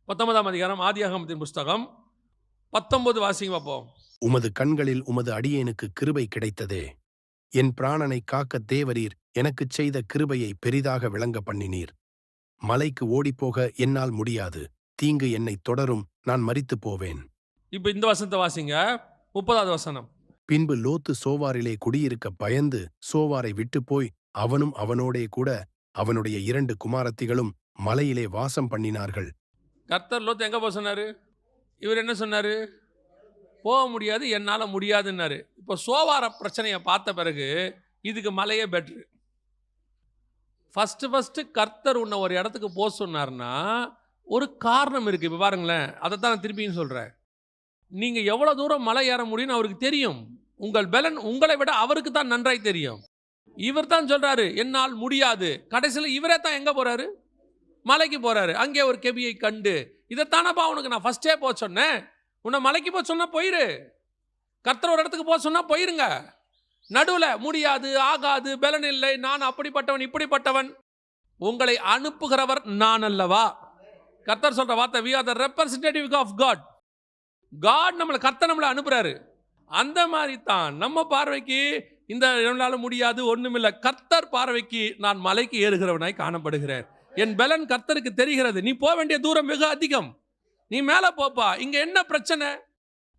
19ஆம் அதிகாரம் ஆதியாகமத்தின் புஸ்தகம் 19 வாசிங்க பார்ப்போம். உமது கண்களில் உமது அடியேனுக்கு கிருபை கிடைத்ததே. என் பிராணனை காக்க தேவரீர் எனக்குச் செய்த கிருபையை பெரிதாக விளங்க பண்ணினீர். மலைக்கு ஓடிப்போக என்னால் முடியாது. தீங்கு என்னைத் தொடரும், நான் மரித்துப் போவேன். இப்போ இந்த வசனத்தை வாசிங்க. 30வது வசனம். பின்பு லோத்து சோவாரிலே குடியிருக்க பயந்து சோவாரை விட்டுப்போய் அவனும் அவனோடே கூட அவனுடைய 2 குமாரத்திகளும் மலையிலே வாசம் பண்ணினார்கள். கர்த்தர் லோத்து எங்கே போக சொன்னார்? இவர் என்ன சொன்னார்? போக முடியாது, என்னால் முடியாதுன்னாரு. இப்போ சோவார பிரச்சனையை பார்த்த பிறகு இதுக்கு மலையே பெட்ரு. ஃபஸ்ட்டு கர்த்தர் உன்னை ஒரு இடத்துக்கு போக சொன்னார்னா ஒரு காரணம் இருக்குது. இப்போ பாருங்களேன், அதை தான் நான் திருப்பியும் சொல்கிறேன். நீங்கள் எவ்வளோ தூரம் மலை ஏற முடியும்னு அவருக்கு தெரியும். உங்கள் பலன் உங்களை விட அவருக்கு தான் நன்றாய் தெரியும். இவர் தான் சொல்கிறாரு என்னால் முடியாது. கடைசியில் இவரே தான் எங்கே போகிறாரு? மலைக்கு போகிறாரு. அங்கே ஒரு கெபியை கண்டு, இதைத்தானப்பா உனக்கு நான் ஃபஸ்ட்டே போக சொன்னேன். உன்னை மலைக்கு போக சொன்னால் போயிரு. கர்த்தர் ஒரு இடத்துக்கு போக சொன்னால் போயிருங்க. நடுவில் முடியாது, ஆகாது, பலன் இல்லை, நான் அப்படிப்பட்டவன் இப்படிப்பட்டவன். உங்களை அனுப்புகிறவர் நான் அல்லவா? கர்த்தர் சொல்கிற வார்த்தை, we are the representative of God. God கர்த்தர் நம்மளை அனுப்புகிறாரு. அந்த மாதிரி தான் நம்ம பார்வைக்கு இந்த என்னால் முடியாது ஒன்றுமில்லை. கர்த்தர் பார்வைக்கு நான் மலைக்கு ஏறுகிறவனாய் காணப்படுகிறேன். என் பலன் கர்த்தருக்கு தெரிகிறது. நீ போக வேண்டிய தூரம் வெகு அதிகம். நீ மேலே போப்பா. இங்கே என்ன பிரச்சனை?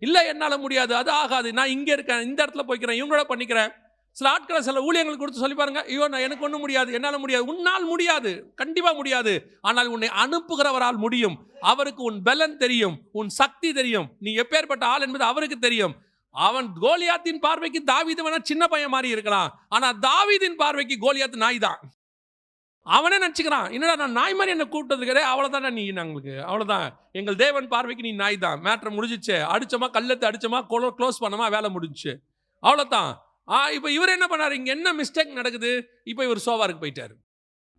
இல்லை என்னால் முடியாது, அது ஆகாது, நான் இங்கே இருக்கேன், இந்த இடத்துல போய்க்கிறேன், இவங்களோட பண்ணிக்கிறேன். சில ஆட்களை சில ஊழியர்கள் கொடுத்து சொல்லி பாருங்க, ஐயோ நான் எனக்கு ஒன்றும் முடியாது, என்னால் முடியாது. உன்னால் முடியாது, கண்டிப்பாக முடியாது. ஆனால் உன்னை அனுப்புகிறவரால் முடியும். அவருக்கு உன் பலன் தெரியும், உன் சக்தி தெரியும், நீ எப்பேற்பட்ட ஆள் என்பது அவருக்கு தெரியும். அவன் கோலியாத்தின் பார்வைக்கு தாவீது வேணா சின்ன பையன் மாதிரி இருக்கலாம், ஆனால் தாவீதின் பார்வைக்கு கோலியாத்து நாய் தான். அவனே நினச்சிக்கிறான், என்னடா நான் நாய் மாதிரி என்ன கூப்பிட்டதுக்கிறே, அவ்வளோதானே நீ நாங்களுக்கு, அவ்வளோதான். எங்கள் தேவன் பார்வைக்கு நீ நாய் தான். மேட்ரை முடிஞ்சிச்சு, அடிச்சோமா கல்லத்தை அடிச்சோமா க்ளோஸ் பண்ணோமா வேலை முடிஞ்சிச்சு, அவ்வளோதான். இப்போ இவர் என்ன பண்ணார்? இங்கே என்ன மிஸ்டேக் நடக்குது? இப்போ இவர் சோவாருக்கு போயிட்டார்.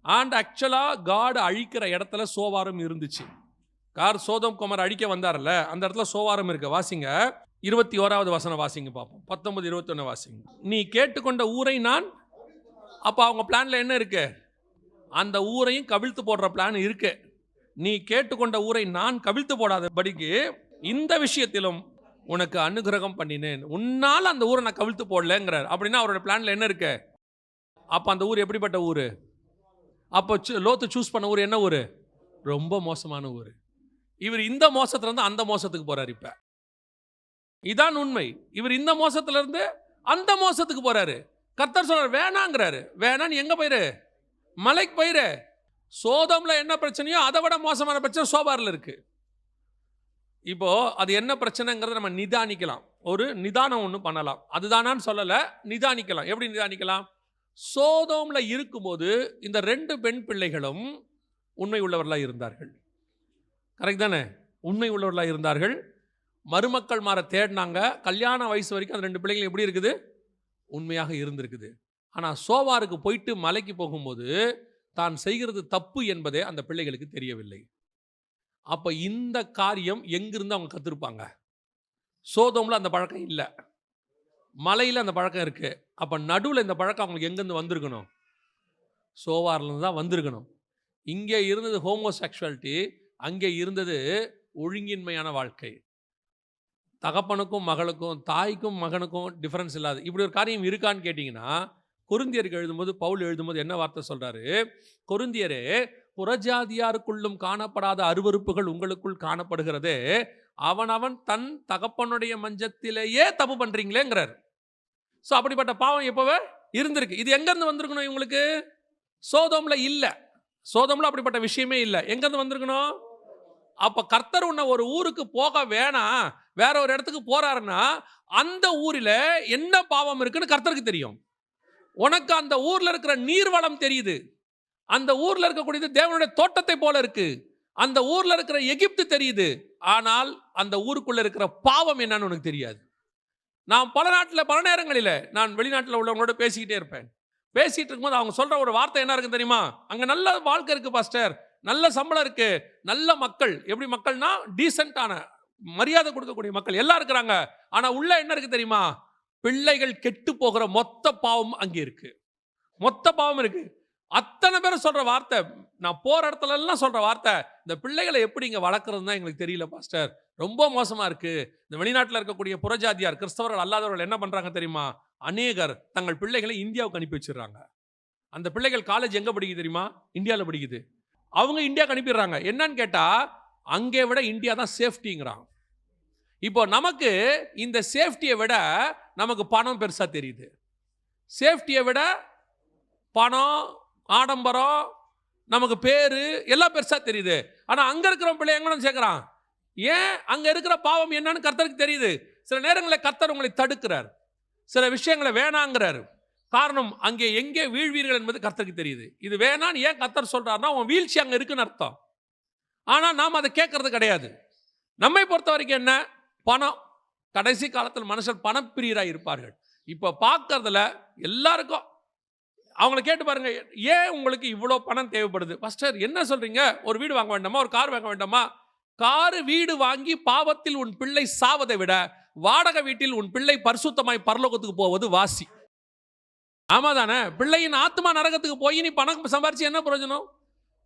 அண்ட் ஆக்சுவலாக காட் அழிக்கிற இடத்துல சோவாரம் இருந்துச்சு. சோதோம் குமார் அழிக்க வந்தார்ல, அந்த இடத்துல சோவாரம் இருக்கு. வாசிங்க 21வது வசனம் வாசிங்க பார்ப்போம். 19, 21 வாசிங்க. நீ கேட்டுக்கொண்ட ஊரை நான், அப்போ அவங்க பிளான்ல என்ன இருக்கு? அந்த ஊரையும் கவிழ்த்து போடுற பிளான் இருக்கு. நீ கேட்டுக்கொண்ட ஊரை நான் கவிழ்த்து போடாதபடிக்கு இந்த விஷயத்திலும் உனக்கு அனுகிரகம் பண்ணினேன். உன்னால் அந்த ஊரை நான் கவிழ்த்து போடலங்கிறார். அப்படின்னா அவரோட பிளான்ல என்ன இருக்கு? அப்போ அந்த ஊர் எப்படிப்பட்ட ஊர்? அப்போ லோத்து சூஸ் பண்ண ஊர் என்ன ஊர்? ரொம்ப மோசமான ஊர். இவர் இந்த மோசத்துல இருந்து அந்த மோசத்துக்கு போறாரு. இப்ப இதான் உண்மை. இவர் இந்த மோசத்துல இருந்து அந்த மோசத்துக்கு போறாரு. கர்த்தர் சொல்றாரு வேணாங்கிறாரு. வேணா நீ எங்க போயிரு? மலைக்கு போயிரு. சோதம்ல என்ன பிரச்சனையோ அதை விட மோசமான பிரச்சனை சோபாரில் இருக்கு. இப்போ அது என்ன பிரச்சனைங்கிறத நம்ம நிதானிக்கலாம். ஒரு நிதானம் ஒன்று பண்ணலாம். அதுதானான்னு சொல்லலை, நிதானிக்கலாம். எப்படி நிதானிக்கலாம்? சோதோம்ல இருக்கும்போது இந்த 2 பெண் பிள்ளைகளும் உண்மை உள்ளவர்களாக இருந்தார்கள். கரெக்ட் தானே? உண்மை உள்ளவர்களாக இருந்தார்கள். மருமக்கள் மாற தேடினாங்க. கல்யாண வயசு வரைக்கும் அந்த 2 பிள்ளைகள் எப்படி இருக்குது? உண்மையாக இருந்திருக்குது. ஆனால் சோவாருக்கு போயிட்டு மலைக்கு போகும்போது தான் செய்கிறது தப்பு என்பதே அந்த பிள்ளைகளுக்கு தெரியவில்லை. அப்போ இந்த காரியம் எங்கிருந்து அவங்க கற்றுருப்பாங்க? சோதோம்ல அந்த பழக்கம் இல்லை, மலையில் அந்த பழக்கம் இருக்கு. அப்போ நடுவில் இந்த பழக்கம் அவங்களுக்கு எங்கேருந்து வந்திருக்கணும்? சோவார்லேருந்து தான் வந்திருக்கணும். இங்கே இருந்தது ஹோமோசெக்சுவாலிட்டி, அங்கே இருந்தது ஒழுங்கின்மையான வாழ்க்கை. தகப்பனுக்கும் மகளுக்கும், தாய்க்கும் மகனுக்கும் டிஃபரன்ஸ் இல்லாது இப்படி ஒரு காரியம் இருக்கான்னு கேட்டிங்கன்னா, கொரிந்தியருக்கு எழுதும்போது பவுல் எழுதும்போது என்ன வார்த்தை சொல்றாரு? கொரிந்தியரே, புறஜாதியாருக்குள்ளும் காணப்படாத அருவருப்புகள் உங்களுக்குள் காணப்படுகிறதே, அவனவன் தன் தகப்பனுடைய மஞ்சத்திலேயே தப்பு பண்றீங்களேங்கிறார். ஸோ அப்படிப்பட்ட பாவம் எப்பவே இருந்திருக்கு. இது எங்கேருந்து வந்திருக்கணும்? இவங்களுக்கு சோதோம்ல இல்லை. சோதோம்ல அப்படிப்பட்ட விஷயமே இல்லை. எங்கேருந்து வந்திருக்கணும்? அப்போ கர்த்தர் உன்னை ஒரு ஊருக்கு போக வேணாம், வேற ஒரு இடத்துக்கு போறாருன்னா அந்த ஊரில் என்ன பாவம் இருக்குன்னு கர்த்தருக்கு தெரியும். உனக்கு அந்த ஊர்ல இருக்கிற நீர்வளம் தெரியுது. அந்த ஊர்ல இருக்கக்கூடியது தேவனுடைய தோட்டத்தை போல இருக்கு. அந்த ஊர்ல இருக்கிற எகிப்து தெரியுது. ஆனால் அந்த ஊருக்குள்ள இருக்கிற பாவம் என்னன்னு உனக்கு தெரியாது. நான் பல நேரங்களில் நான் வெளிநாட்டில் உள்ளவங்களோட பேசிக்கிட்டே இருப்பேன். பேசிட்டு இருக்கும்போது அவங்க சொல்ற ஒரு வார்த்தை என்ன இருக்கு தெரியுமா? அங்க நல்ல வாழ்க்கை இருக்கு பாஸ்டர், நல்ல சம்பளம் இருக்கு, நல்ல மக்கள். எப்படி மக்கள்னா டீசென்டான மரியாதை கொடுக்கக்கூடிய மக்கள் எல்லாம் இருக்கிறாங்க. ஆனா உள்ள என்ன இருக்கு தெரியுமா? பிள்ளைகள் கெட்டு போகிற மொத்த பாவம் அங்கே இருக்கு. மொத்த பாவம் இருக்கு. அத்தனை பேரும் சொல்ற வார்த்தை, நான் போற இடத்துல எல்லாம் சொல்ற வார்த்தை, இந்த பிள்ளைகளை எப்படி இங்க வளர்க்கறதுன்னு தான் எங்களுக்கு தெரியல பாஸ்டர். ரொம்ப மோசமா இருக்கு. இந்த வெளிநாட்டில் இருக்கக்கூடிய புறஜாதியார், கிறிஸ்தவர்கள் அல்லாதவர்கள் என்ன பண்றாங்க தெரியுமா? அநேகர் தங்கள் பிள்ளைகளை இந்தியாவுக்கு அனுப்பி வச்சிடுறாங்க. அந்த பிள்ளைகள் காலேஜ் எங்க படிக்குது தெரியுமா? இந்தியாவில் படிக்குது. அவங்க இந்தியாவுக்கு அனுப்பிடுறாங்க. என்னன்னு கேட்டா, அங்கே விட இந்தியா தான் சேஃப்டிங்கிறான். இப்போ நமக்கு இந்த சேஃப்டியை விட நமக்கு பணம் பெருசா தெரியுது. சேஃப்டியை விட பணம், ஆடம்பரம், நமக்கு பேரு எல்லாம் பெருசா தெரியுது. ஆனா அங்க இருக்கிற பிள்ளை எங்க சேர்க்கிறான்? ஏன்? அங்க இருக்கிற பாவம் என்னன்னு கர்த்தருக்கு தெரியுது. சில நேரங்களில் கர்த்தர் உங்களை தடுக்கிறார், சில விஷயங்களை வேணாங்கிறார். காரணம், அங்கே எங்கே வீழ்வீர்கள் என்பது கர்த்தருக்கு தெரியுது. இது வேணான்னு ஏன் கர்த்தர் சொல்றாருன்னா, உன் வீழ்ச்சி அங்க இருக்குன்னு அர்த்தம். ஆனா நாம் அதை கேட்கறது கிடையாது. நம்மை பொறுத்த வரைக்கும் என்ன? பணம். கடைசி காலத்தில் மனுஷர் பணப்பிரியராக இருப்பார்கள். இப்போ பார்க்கறதுல எல்லாருக்கும் அவங்கள கேட்டு பாருங்க, ஏன் உங்களுக்கு இவ்வளோ பணம் தேவைப்படுது? பாஸ்டர் என்ன சொல்றீங்க? ஒரு வீடு வாங்க வேண்டாமா? ஒரு கார் வாங்க வேண்டாமா? காரு வீடு வாங்கி பாவத்தில் உன் பிள்ளை சாவதை விட வாடகை வீட்டில் உன் பிள்ளை பரிசுத்தமாய் பரலோகத்துக்கு போவது வாசி. ஆமா தானே? பிள்ளையின் ஆத்மா நரகத்துக்கு போய் நீ பணம் சம்பாரிச்சு என்ன பிரயோஜனம்?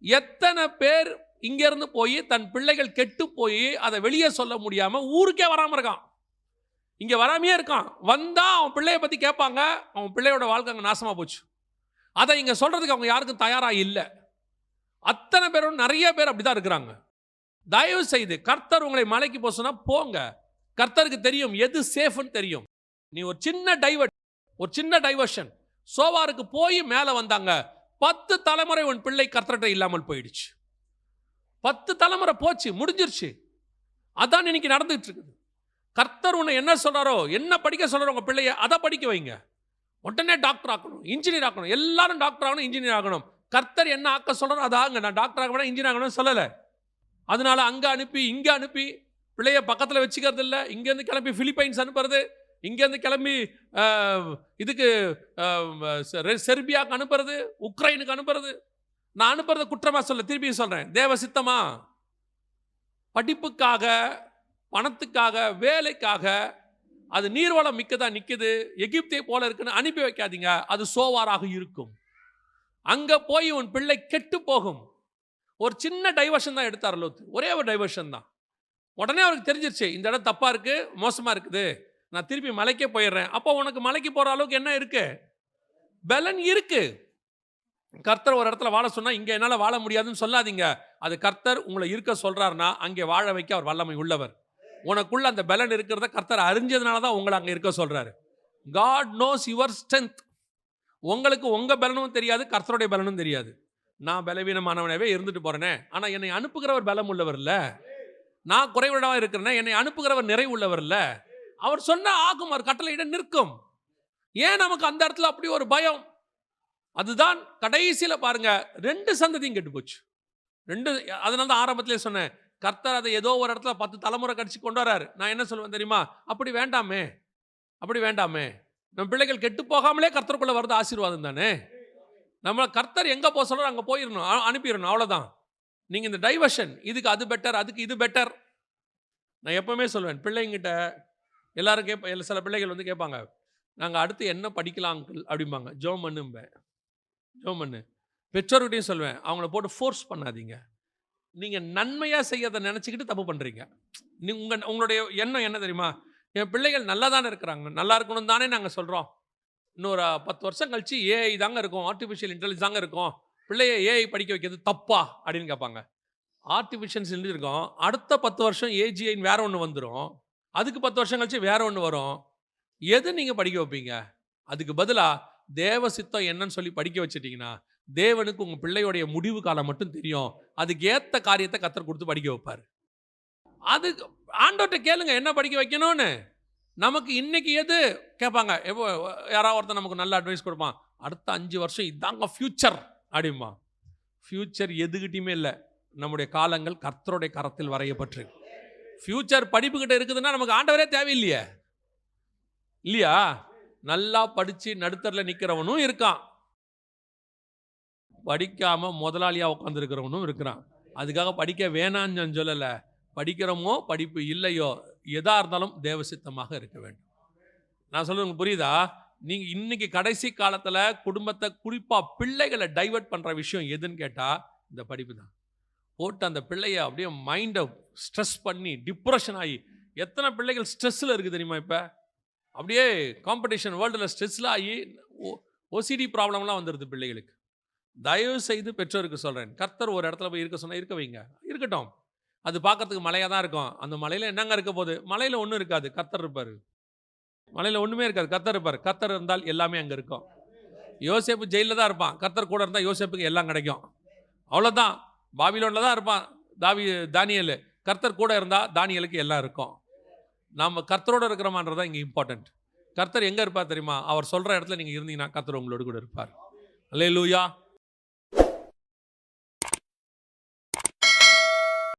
எத்தனை பேர் இங்க இருந்து போய் தன் பிள்ளைகள் கெட்டு போய் அதை வெளியே சொல்ல முடியாம ஊருக்கே வராம இருக்கான். இங்க வராமையே இருக்கான். வந்தா அவன் பிள்ளைய பத்தி கேட்பாங்க, அவன் பிள்ளையோட வாழ்க்கை அங்க நாசமா போச்சு. அதை இங்க சொல்றதுக்கு அவங்க யாருக்கும் தயாரா இல்லை. அத்தனை பேரும், நிறைய பேர் அப்படிதான் இருக்கிறாங்க. தயவு செய்து கர்த்தர் உங்களை மலைக்கு போக சொன்னா போங்க. கர்த்தருக்கு தெரியும் எது சேஃப்னு தெரியும். நீ ஒரு சின்ன டைவர்ஷன் சோவாருக்கு போய் மேல வந்தாங்க. 10 தலைமுறை உன் பிள்ளை கர்த்தர்கிட்ட இல்லாமல் போயிடுச்சு. 10 தலைமுறை போச்சு, முடிஞ்சிருச்சு. அதான் இன்னைக்கு நடந்துட்டு இருக்குது. கர்த்தர் உன்னை என்ன சொல்றாரோ, என்ன படிக்க சொல்றாரோ உங்க பிள்ளைய அதை படிக்க வைங்க. உடனே டாக்டர் ஆக்கணும், இன்ஜினியர் ஆக்கணும். எல்லாரும் டாக்டர் ஆகணும், இன்ஜினியர் ஆகணும். கர்த்தர் என்ன ஆக்க சொல்றாரோ அதை ஆங்க. நான் டாக்டர் ஆக வேணா, இன்ஜினியர் ஆகணும்னு சொல்லலை. அதனால அங்க அனுப்பி இங்க அனுப்பி பிள்ளைய பக்கத்தில் வச்சுக்கிறது இல்லை. இங்கேருந்து கிளம்பி பிலிப்பைன்ஸ் அனுப்புறது, இங்கேருந்து கிளம்பி இதுக்கு செர்பியாவுக்கு அனுப்புறது, உக்ரைனுக்கு அனுப்புறது. நான் அனுப்புறது குற்றமா சொல்ல, திருப்பி சொல்றேன், தேவ சித்தமா. படிப்புக்காக, பணத்துக்காக, வேலைக்காக, அது நீர்வளம் மிக்கதா நிக்குது, எகிப்தை போல இருக்குன்னு அனுப்பி வைக்காதீங்க. அது சோவாராக இருக்கும். அங்க போய் உன் பிள்ளை கெட்டு போகும். ஒரு சின்ன டைவர்ஷன் தான் எடுத்தார் லோத்து. ஒரே ஒரு டைவர்ஷன் தான். உடனே அவருக்கு தெரிஞ்சிருச்சு, இந்த இடம் தப்பா இருக்கு, மோசமா இருக்குது, நான் திருப்பி மலைக்கே போயிடுறேன். அப்போ உனக்கு மலைக்கு போற அளவுக்கு என்ன இருக்கு? பலன் இருக்கு. கர்த்தர் ஒரு இடத்துல வாழ சொன்னா இங்க என்னால வாழ முடியாதுன்னு சொல்லாதீங்க. அது கர்த்தர் உங்களை இருக்க சொல்றாருன்னா அங்கே வாழ வைக்க அவர் வல்லமை உள்ளவர். உனக்குள்ள அந்த பலன் இருக்கிறத கர்த்தர் அறிஞ்சதுனால தான் உங்களை அங்க இருக்க சொல்றாரு. God knows your strength. உங்களுக்கு உங்க பலனும் தெரியாது, கர்த்தருடைய பலனும் தெரியாது. நான் பலவீனமானவனவே இருந்துட்டு போறேனே, ஆனா என்னை அனுப்புகிறவர் பலம் உள்ளவர் இல்ல. நான் குறைவுள்ளவா இருக்கிறேன், என்னை அனுப்புகிறவர் நிறைவு உள்ளவர் இல்ல. அவர் சொன்ன ஆகும், அவர் கட்டளையிட நிற்கும். ஏன் நமக்கு அந்த இடத்துல அப்படி ஒரு பயம்? அதுதான் கடைசியில பாருங்க 2 சந்ததியும் கெட்டு போச்சு. அதனால தான் ஆரம்பத்திலே சொன்னேன், கர்த்தர் அதை ஏதோ ஒரு இடத்துல 10 தலைமுறை கடிச்சு கொண்டு வராரு. நான் என்ன சொல்லுவேன் தெரியுமா? அப்படி வேண்டாமே, அப்படி வேண்டாமே. நம்ம பிள்ளைகள் கெட்டு போகாமலே கர்த்தருக்குள்ள வருது ஆசீர்வாதம் தானே. நம்ம கர்த்தர் எங்க போக சொல்றாரு அங்க போயிடணும், அனுப்பிடணும், அவ்வளவுதான். நீங்க இந்த டைவர்ஷன், இதுக்கு அது பெட்டர், அதுக்கு இது பெட்டர். நான் எப்பவுமே சொல்வேன் பிள்ளைங்கிட்ட, எல்லாரும் சில பிள்ளைகள் வந்து கேட்பாங்க, நாங்க அடுத்து என்ன படிக்கலாம் அங்கிள் அப்படிம்பாங்க. ஜோம் பண்ணு. பெற்றோர்கிட்டையும் சொல்வேன், அவங்கள போட்டு ஃபோர்ஸ் பண்ணாதீங்க. நீங்க நன்மையா செய்யறதை நினைச்சுக்கிட்டு தப்பு பண்றீங்க. உங்களுடைய எண்ணம் என்ன தெரியுமா? என் பிள்ளைகள் நல்லா தானே இருக்கிறாங்க, நல்லா இருக்கணும் தானே நாங்கள் சொல்றோம். இன்னொரு 10 வருஷம் கழிச்சு ஏஐ தாங்க இருக்கும், ஆர்டிஃபிஷியல் இன்டெலிஜென்ஸ் தாங்க இருக்கும், பிள்ளைய ஏஐ படிக்க வைக்கிறது தப்பா அப்படின்னு கேட்பாங்க. ஆர்டிஃபிஷியல் இன்டெலிஜென்ஸ் இருக்கும், அடுத்த 10 வருஷம் ஏஜிஐன்னு வேற ஒன்று வந்துடும், அதுக்கு 10 வருஷம் கழிச்சு வேற ஒன்று வரும். எது நீங்க படிக்க வைப்பீங்க? அதுக்கு பதிலாக தேவ சித்தம் என்னன்னு சொல்லி படிக்க வச்சிட்டீங்கன்னா, தேவனுக்கு உங்க பிள்ளையோடைய முடிவு காலம் மட்டும் தெரியும். அதுக்கு ஏற்ற காரியத்தை கர்த்தர் கொடுத்து படிக்க வைப்பார். அது ஆண்டவர்கிட்ட கேளுங்க என்ன படிக்க வைக்கணும்னு. நமக்கு இன்னைக்கு எது கேட்பாங்க, யாராவது ஒருத்தர் நமக்கு நல்ல அட்வைஸ் கொடுப்பான், அடுத்த 5 வருஷம் இதாங்க ஃபியூச்சர் அப்படிமா. ஃபியூச்சர் எதுகிட்டையுமே இல்லை. நம்முடைய காலங்கள் கர்த்தருடைய கரத்தில் வரையப்பட்டிருக்கு. ஃபியூச்சர் படிப்புக்கிட்ட இருக்குதுன்னா நமக்கு ஆண்டவரே தேவையில்லையே, இல்லையா? நல்லா படிச்சு நடுத்தரில் நிற்கிறவனும் இருக்கான், படிக்காம முதலாளியா உட்கார்ந்து இருக்கிறவனும் இருக்கிறான். அதுக்காக படிக்க வேணான்னு நான் சொல்லலை. படிக்கிறோமோ படிப்பு இல்லையோ, எதா இருந்தாலும் தேவசித்தமாக இருக்க வேண்டும். நான் சொல்றது புரியுதா? நீங்கள் இன்னைக்கு கடைசி காலத்தில் குடும்பத்தை குறிப்பாக பிள்ளைகளை டைவர்ட் பண்ணுற விஷயம் எதுன்னு கேட்டால் இந்த படிப்பு தான். போட்டு அந்த பிள்ளைய அப்படியே மைண்டை ஸ்ட்ரெஸ் பண்ணி டிப்ரெஷன் ஆகி எத்தனை பிள்ளைகள் ஸ்ட்ரெஸ்ஸில் இருக்குது தெரியுமா? இப்போ அப்படியே காம்படிஷன் வேர்ல்டில் ஸ்ட்ரெஸ்ஸில் ஆகி OCD ப்ராப்ளம்லாம் வந்துடுது பிள்ளைகளுக்கு. தயவு செய்து பெற்றோருக்கு சொல்கிறேன், கர்த்தர் ஒரு இடத்துல போய் இருக்க சொன்னால் இருக்க வைங்க. இருக்கட்டும், அது பார்க்கறதுக்கு மலையாக தான் இருக்கும். அந்த மலையில் என்னங்க இருக்க போகுது? மலையில் ஒன்றும் இருக்காது, கர்த்தர் இருப்பார். மலையில் ஒன்றுமே இருக்காது, கர்த்தர் இருப்பார். கர்த்தர் இருந்தால் எல்லாமே அங்கே இருக்கும். யோசேப்பு ஜெயிலில் தான் இருப்பான், கர்த்தர் கூட இருந்தால் யோசேப்புக்கு எல்லாம் கிடைக்கும். அவ்வளோதான். பாபிலோனில் தான் இருப்பான் தானியேல், கர்த்தர் கூட இருந்தால் தானியேலுக்கு எல்லாம் இருக்கும். நாம் கர்த்தரோடு இருக்கிறோமான்றது தான் இங்கே இம்பார்ட்டன்ட். கர்த்தர் எங்கே இருப்பார் தெரியுமா? அவர் சொல்கிற இடத்துல நீங்கள் இருந்தீங்கன்னா கர்த்தர் உங்களோடு கூட இருப்பார். அல்லேலூயா.